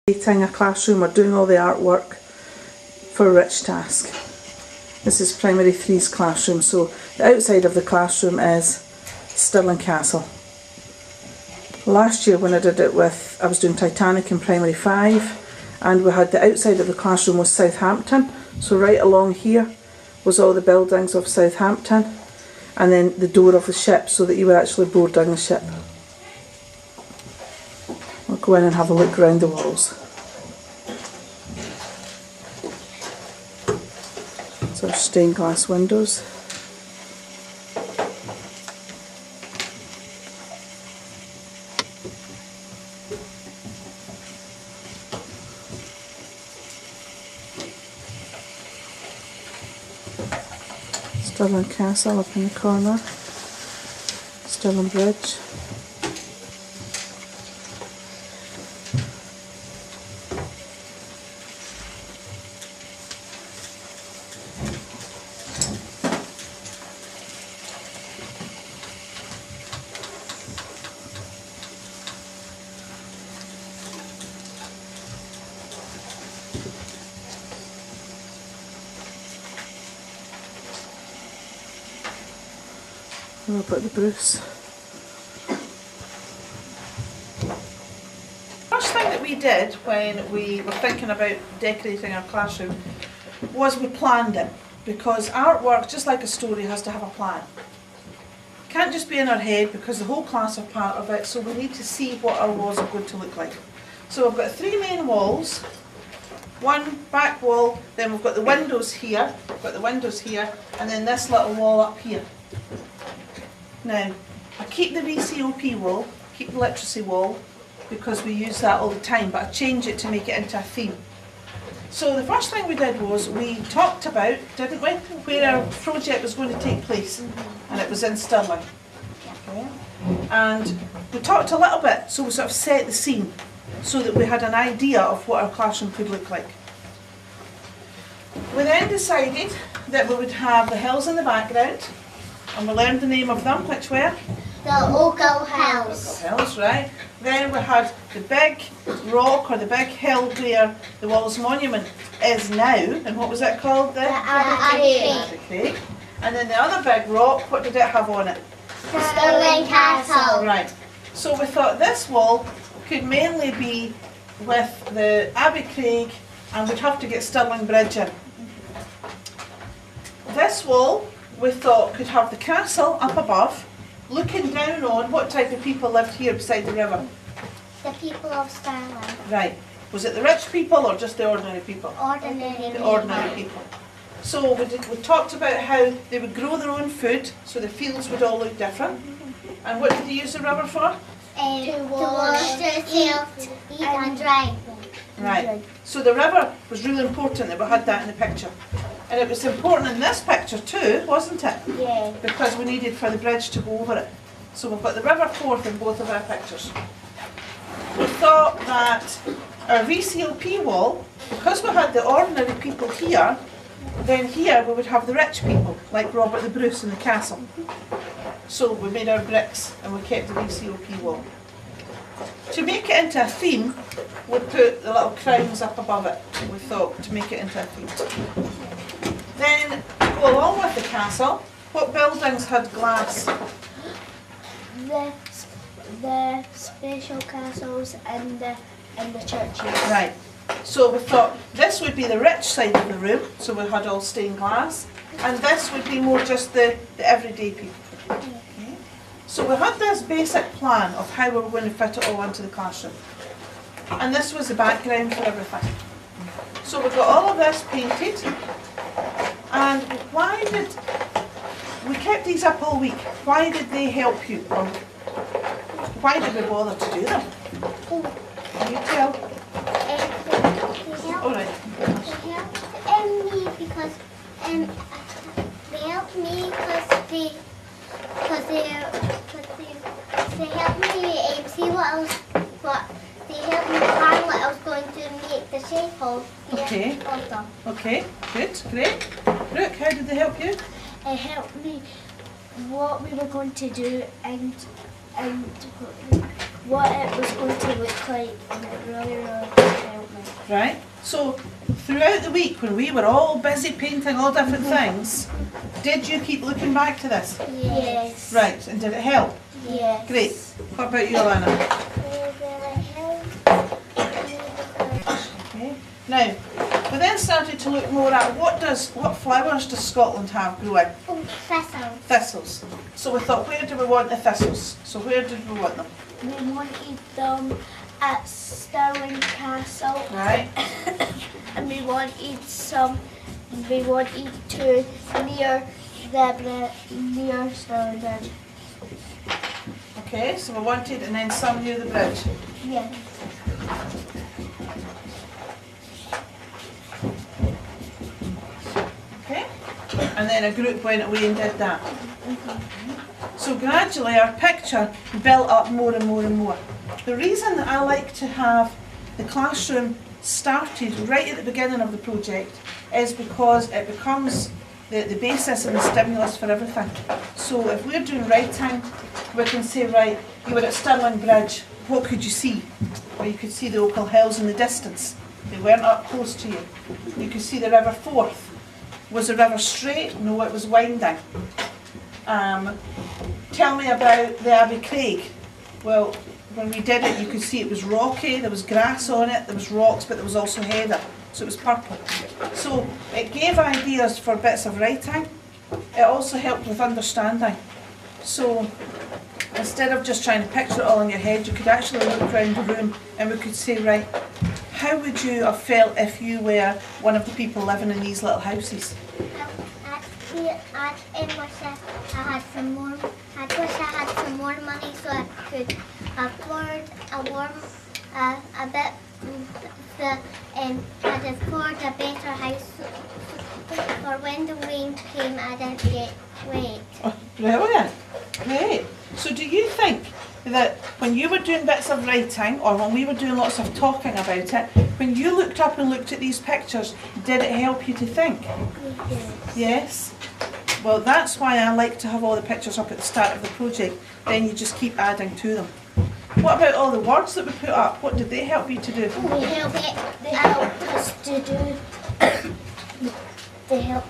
Creating a classroom or doing all the artwork for a rich task. This is Primary 3's classroom, so the outside of the classroom is Stirling Castle. Last year when I did it with, I was doing Titanic in Primary 5, and we had the outside of the classroom was Southampton, so right along here was all the buildings of Southampton, and then the door of the ship, so that you were actually boarding the ship. I'll go in and have a look around the walls. So stained glass windows. Stirling Castle up in the corner. Stirling Bridge. What about the Bruce? First thing that we did when we were thinking about decorating our classroom was we planned it, because artwork, just like a story, has to have a plan. It can't just be in our head because the whole class are part of it, so we need to see what our walls are going to look like. So we've got 3 main walls, one back wall, then we've got the windows here, and then this little wall up here. Now, I keep the VCOP wall, keep the literacy wall, because we use that all the time, but I change it to make it into a theme. So the first thing we did was we talked about, didn't we, where our project was going to take place, and it was in Stirling. Okay. And we talked a little bit, so we sort of set the scene, so that we had an idea of what our classroom could look like. We then decided that we would have the hills in the background, and we learned the name of them, which were? The Oakhill Hills. Oakhill Hills, right. Then we had the big rock or the big hill where the Wallace Monument is now, and what was it called? The Abbey Craig. And then the other big rock, what did it have on it? The Stirling Castle. Right. So we thought this wall could mainly be with the Abbey Craig, and we'd have to get Stirling Bridge in. This wall we thought could have the castle up above, looking down on what type of people lived here beside the river. The people of Stirling. Right. Was it the rich people or just the ordinary people? Ordinary The ordinary people. So we talked about how they would grow their own food, so the fields would all look different. And what did they use the river for? To wash, to eat and drink. Right. So the river was really important that we had that in the picture. And it was important in this picture too, wasn't it? Yeah. Because we needed for the bridge to go over it. So we've got the River Forth in both of our pictures. We thought that our VCOP wall, because we had the ordinary people here, then here we would have the rich people, like Robert the Bruce in the castle. So we made our bricks and we kept the VCOP wall. To make it into a theme, we put the little crowns up above it, we thought, to make it into a theme. Then, to go along with the castle, what buildings had glass? The special castles and the churches. Right. So we thought this would be the rich side of the room, so we had all stained glass, and this would be more just the everyday people. Okay. So we had this basic plan of how we were going to fit it all into the classroom. And this was the background for everything. So we got all of this painted, and we kept these up all week. Why did they help you? Or why did we bother to do them? Can you tell? All right. They helped me because they helped me because they helped me see what they helped me plan what I was going to make the shape of. Okay. Okay. Good. Great. Brooke, how did they help you? It helped me what we were going to do and what it was going to look like, and it really, really helped. right? So throughout the week when we were all busy painting all different things, did you keep looking back to this? Yes. Right, and did it help? Yes. Great. What about you, Alana? Okay. Now, we then started to look more at what flowers does Scotland have growing? Oh, thistles. Thistles. So we thought, where do we want the thistles? So where did we want them? We wanted them at Stirling Castle. Right. And we wanted to near Stirling Bridge. Okay, so we wanted, and then some near the bridge. Yeah. Okay. And then a group went away and did that. So gradually our picture built up more and more and more. The reason that I like to have the classroom started right at the beginning of the project is because it becomes the basis and the stimulus for everything. So if we're doing writing, we can say, right, you were at Stirling Bridge, what could you see? Well, you could see the Ochil Hills in the distance. They weren't up close to you. You could see the River Forth. Was the river straight? No, it was winding. Tell me about the Abbey Craig. Well, when we did it, you could see it was rocky, there was grass on it, there was rocks, but there was also heather, so it was purple. So it gave ideas for bits of writing. It also helped with understanding. So instead of just trying to picture it all in your head, you could actually look around the room and we could say, right, how would you have felt if you were one of the people living in these little houses? I wish I had some more money so I could afford I'd afford a better house for when the rain came I didn't get wet. Oh, brilliant. Great. So do you think that when you were doing bits of writing or when we were doing lots of talking about it, when you looked up and looked at these pictures, did it help you to think? Yes. Yes? Well, that's why I like to have all the pictures up at the start of the project. Then you just keep adding to them. What about all the words that we put up? What did they help you to do? They helped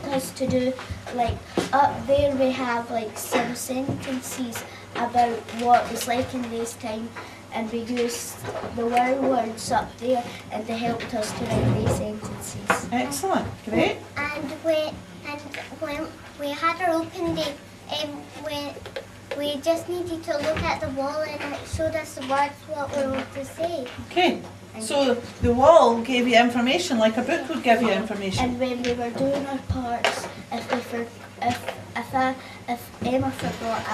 us to do, like, up there we have like some sentences about what it's like in this time, and we used the words up there and they helped us to write these sentences. Excellent. Great. And when we had our open day, we just needed to look at the wall and it showed us the words what we were to say. Okay. So the wall gave you information like a book would give you information. And when we were doing our parts, if Emma forgot,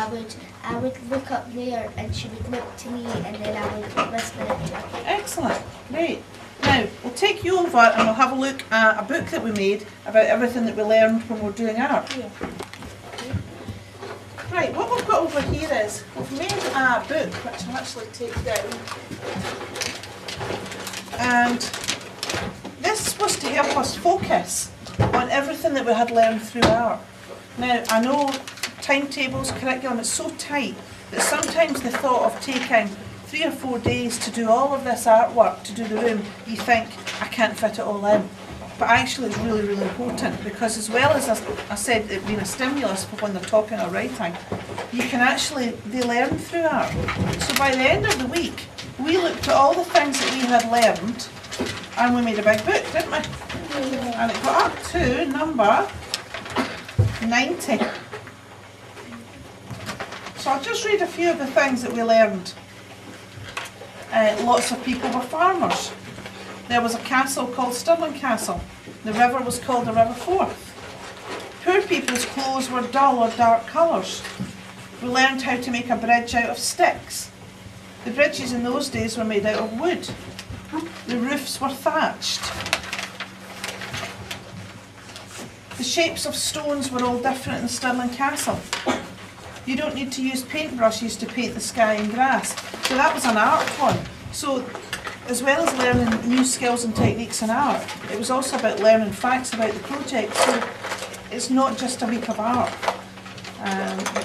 I would look up there and she would look to me and then I would whisper it to her. Excellent. Great. Now, we'll take you over and we'll have a look at a book that we made about everything that we learned when we're doing art. Yeah. Right, what we've got over here is, we've made a book, which I'll actually take down. And this was to help us focus on everything that we had learned through art. Now, I know timetables, curriculum is so tight that sometimes the thought of taking 3 or 4 days to do all of this artwork, to do the room, you think, I can't fit it all in. But actually it's really, really important because as well as I said it being a stimulus for when they're talking or writing, you can actually, they learn through art. So by the end of the week, we looked at all the things that we had learned and we made a big book, didn't we? Yeah. And it got up to number 90. So I'll just read a few of the things that we learned. Lots of people were farmers. There was a castle called Stirling Castle. The river was called the River Forth. Poor people's clothes were dull or dark colours. We learned how to make a bridge out of sticks. The bridges in those days were made out of wood. The roofs were thatched. The shapes of stones were all different in Stirling Castle. You don't need to use paintbrushes to paint the sky and grass. So that was an art one. So as well as learning new skills and techniques in art, it was also about learning facts about the project. So it's not just a week of art.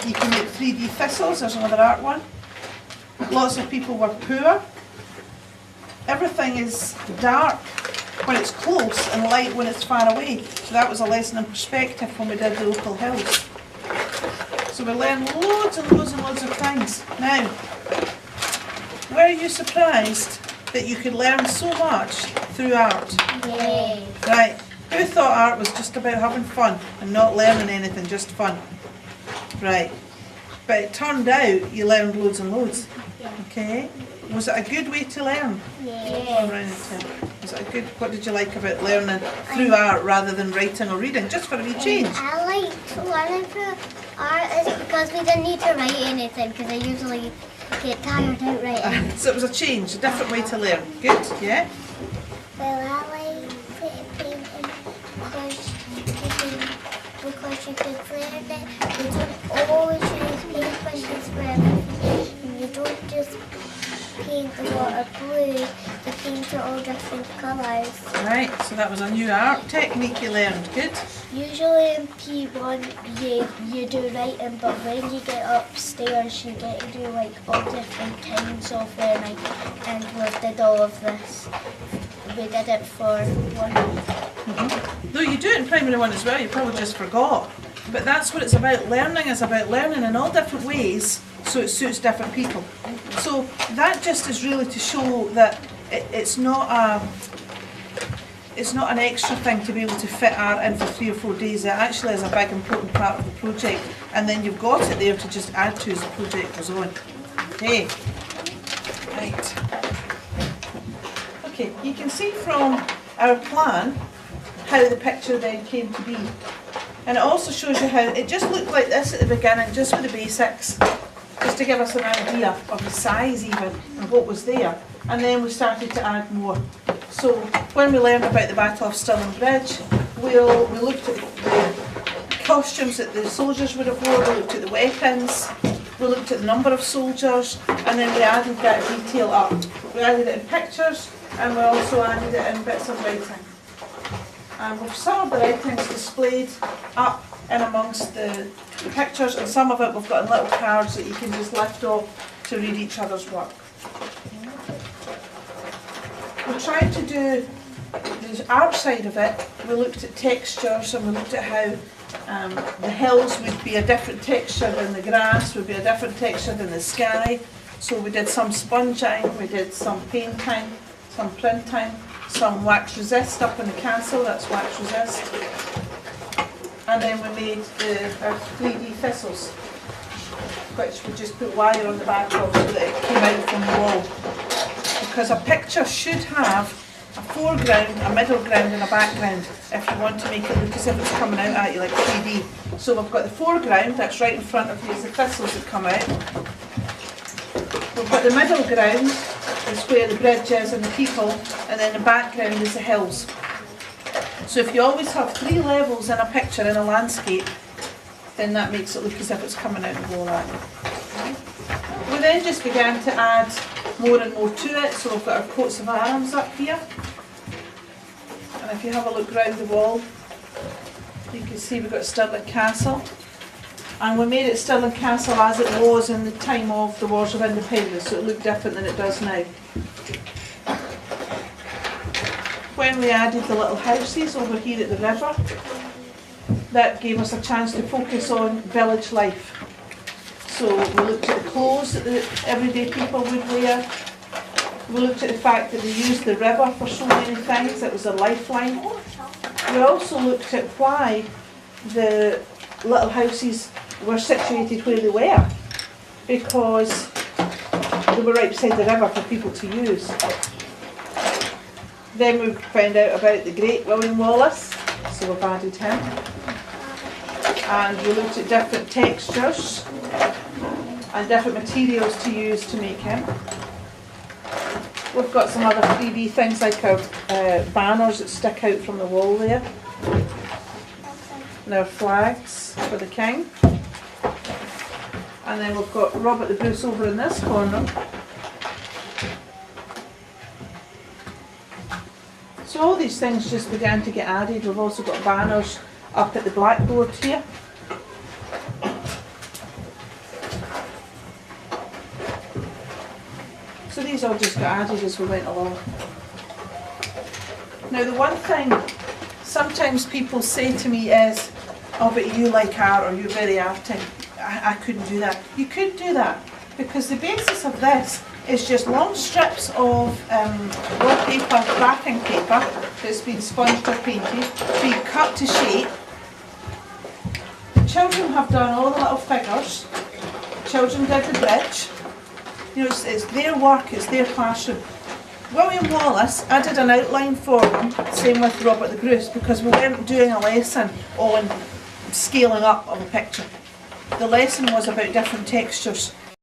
You can make 3D thistles, there's another art one. Lots of people were poor. Everything is dark when it's close and light when it's far away. So that was a lesson in perspective when we did the Opal Hills. So we learned loads and loads and loads of things. Now, were you surprised that you could learn so much through art? Yay. Right, who thought art was just about having fun and not learning anything, just fun? Right, but it turned out you learned loads and loads. Okay, was it a good way to learn? Yay. Around it, was it a good, what did you like about learning through art rather than writing or reading, just for a wee change? I liked learning through art is because we didn't need to write anything because I usually get tired out writing. So it was a change, a different way to learn. Good, yeah? Well, I like painting because you could learn it. You don't always use paintbrushes for everything. You don't just paint the water blue, you paint it all different colours. Right, so that was a new art technique you learned. Good. Usually in P1 you do writing, but when you get upstairs you get to do like all different kinds of learning, and we did all of this. We did it for 1 week. Though you do it in primary one as well, you probably just forgot. But that's what it's about. Learning is about learning in all different ways so it suits different people. So that just is really to show that it's not an extra thing to be able to fit art in for 3 or 4 days. It actually is a big important part of the project, and then you've got it there to just add to as the project goes on. Okay, right. Okay, you can see from our plan how the picture then came to be. And it also shows you how it just looked like this at the beginning, just with the basics, just to give us an idea of the size even and what was there. And then we started to add more. So when we learned about the Battle of Stirling Bridge, we looked at the costumes that the soldiers would have worn, we looked at the weapons, we looked at the number of soldiers, and then we added that detail up. We added it in pictures, and we also added it in bits of writing. And with some of the writings displayed up in amongst the pictures, and some of it we've got in little cards that you can just lift off to read each other's work. We tried to do the art side of it. We looked at textures, and we looked at how the hills would be a different texture than the grass, would be a different texture than the sky. So we did some sponging, we did some painting, some printing, some wax resist up in the castle, that's wax resist. And then we made our 3D thistles, which we just put wire on the back of so that it came out from the wall. Because a picture should have a foreground, a middle ground and a background if you want to make it look as if it's coming out at you like 3D. So we've got the foreground, that's right in front of you, is the thistles that come out. We've got the middle ground, is where the bridge is and the people, and then the background is the hills. So if you always have 3 levels in a picture in a landscape, then that makes it look as if it's coming out of the wall at you. We then just began to add more and more to it, so we've got our coats of arms up here. And if you have a look round the wall, you can see we've got Stirling Castle. And we made it Stirling Castle as it was in the time of the Wars of Independence, so it looked different than it does now. When we added the little houses over here at the river, that gave us a chance to focus on village life. So we looked at the clothes that the everyday people would wear. We looked at the fact that they used the river for so many things, it was a lifeline. We also looked at why the little houses were situated where they were, because they were right beside the river for people to use. Then we found out about the great William Wallace, so we've added him. And we looked at different textures and different materials to use to make him. We've got some other 3D things like our banners that stick out from the wall there. And our flags for the king. And then we've got Robert the Bruce over in this corner. So all these things just began to get added. We've also got banners up at the blackboard here. So these all just got added as we went along. Now the one thing sometimes people say to me is, oh but you like art or you're very arty. I couldn't do that. You could do that because the basis of this is just long strips of wallpaper, wrapping paper that's been sponged or painted, being cut to shape. The children have done all the little figures. Children did the bridge. You know, it's their work, it's their classroom. William Wallace, I did an outline for them, same with Robert the Bruce, because we weren't doing a lesson on scaling up of a picture. The lesson was about different textures.